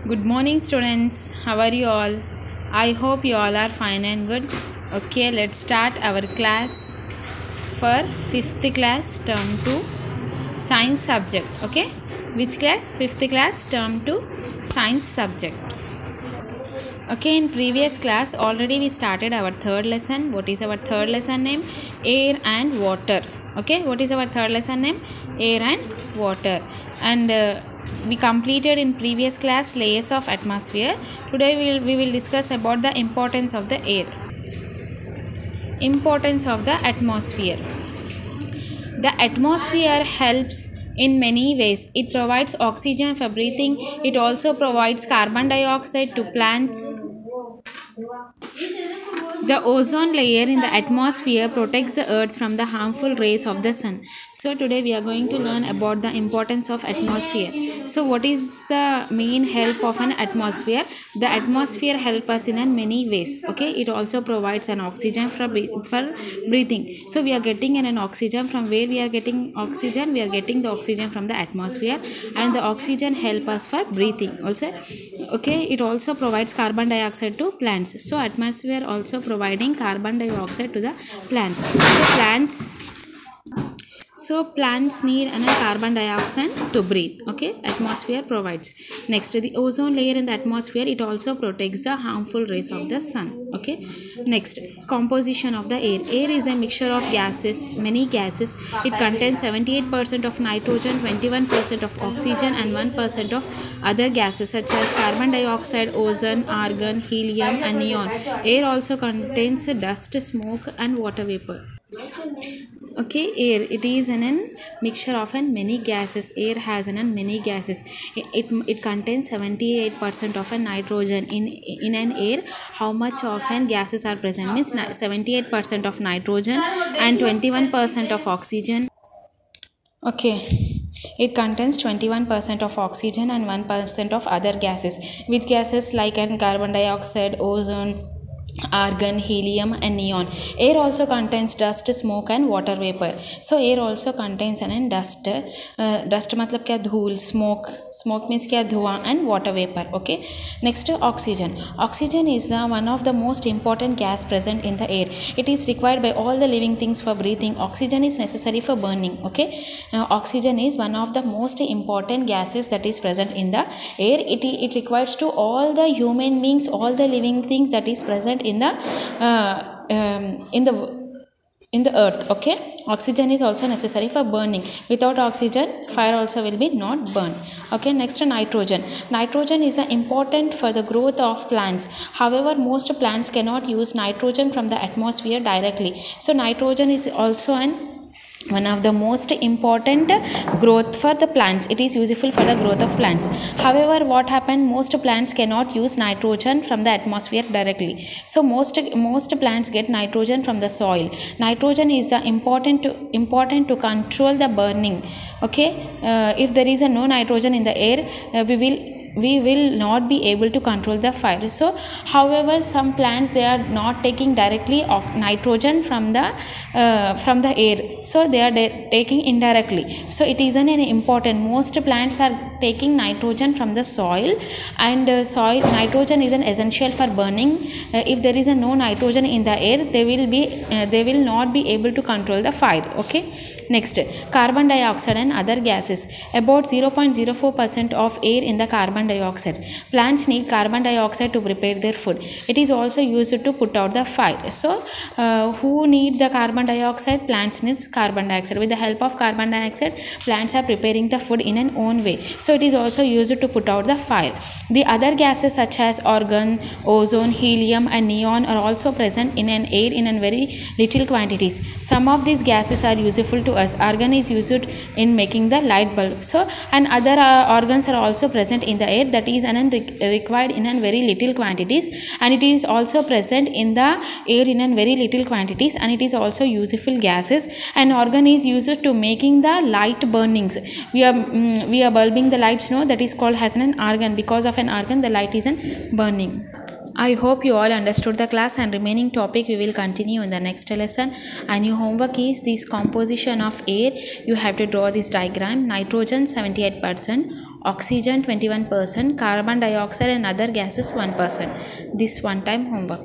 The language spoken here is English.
Good morning, students. How are you all? I hope you all are fine and good. Okay, let's start our class for 5th class term 2 science subject. Okay, which class? 5th class term 2 science subject. Okay, in previous class already we started our third lesson. What is our third lesson name? Air and water. Okay, what is our third lesson name? Air and water. And we completed in previous class layers of atmosphere. Today we will discuss about the importance of the air. Importance of the atmosphere. The atmosphere helps in many ways. It provides oxygen for breathing. It also provides carbon dioxide to plants. The ozone layer in the atmosphere protects the earth from the harmful rays of the sun. So today we are going to learn about the importance of atmosphere. So what is the main help of an atmosphere? The atmosphere helps us in many ways. Okay, it also provides an oxygen for breathing. So we are getting an oxygen. From where we are getting oxygen? We are getting the oxygen from the atmosphere, and the oxygen help us for breathing also. Okay, it also provides carbon dioxide to plants. So atmosphere also providing carbon dioxide to the plants. So plants need carbon dioxide to breathe. Okay, atmosphere provides. Next, the ozone layer in the atmosphere, it also protects the harmful rays of the sun. Okay, next, composition of the air. Air is a mixture of gases, many gases. It contains 78% of nitrogen, 21% of oxygen, and 1% of other gases such as carbon dioxide, ozone, argon, helium, and neon. Air also contains dust, smoke, and water vapor. Okay, air, it is an mixture of many gases. Air has many gases. It contains 78% of nitrogen. In an air, how much of gases are present? Means 78% of nitrogen and 21% of oxygen. Okay, it contains 21% of oxygen and 1% of other gases. Which gases? Like carbon dioxide, ozone, argon, helium, and neon. Air also contains dust, smoke, and water vapor. So air also contains dust. Dust matlab kya? Dhool. Smoke means kya? Dhua, and water vapor. Okay, next, oxygen. Oxygen is one of the most important gas present in the air. It is required by all the living things for breathing. Oxygen is necessary for burning. Okay, oxygen is one of the most important gases that is present in the air. It requires to all the human beings, all the living things that is present in the earth. Okay, oxygen is also necessary for burning. Without oxygen, fire also will be not burned. Okay, next, nitrogen. Nitrogen is important for the growth of plants. However, most plants cannot use nitrogen from the atmosphere directly. So nitrogen is also one of the most important growth for the plants. It is useful for the growth of plants. However, what happened? Most plants cannot use nitrogen from the atmosphere directly. So most plants get nitrogen from the soil. Nitrogen is the important to control the burning. Okay, if there is no nitrogen in the air, we will not be able to control the fire. So however, some plants, they are not taking directly nitrogen from the air, so they are taking indirectly. So it is an important. Most plants are taking nitrogen from the soil, and soil nitrogen is an essential for burning. If there is no nitrogen in the air, they will not be able to control the fire. Okay, next, carbon dioxide and other gases. About 0.04% of air in the carbon dioxide. Plants need carbon dioxide to prepare their food. It is also used to put out the fire. So who need the carbon dioxide? Plants needs carbon dioxide. With the help of carbon dioxide, plants are preparing the food in an own way. So it is also used to put out the fire. The other gases such as argon, ozone, helium, and neon are also present in an air in very little quantities. Some of these gases are useful to us. Argon is used in making the light bulb. So and other organs are also present in the air, that is required in very little quantities, and it is also present in the air in very little quantities, and it is also useful gases. And organ is used to making the light burnings. We are bulbing the lights, no, that is called as an argon. Because of an argon, the light is burning. I hope you all understood the class, and remaining topic we will continue in the next lesson. And your homework is this composition of air. You have to draw this diagram. Nitrogen 78%, oxygen 21%, carbon dioxide and other gases 1%. This one time homework.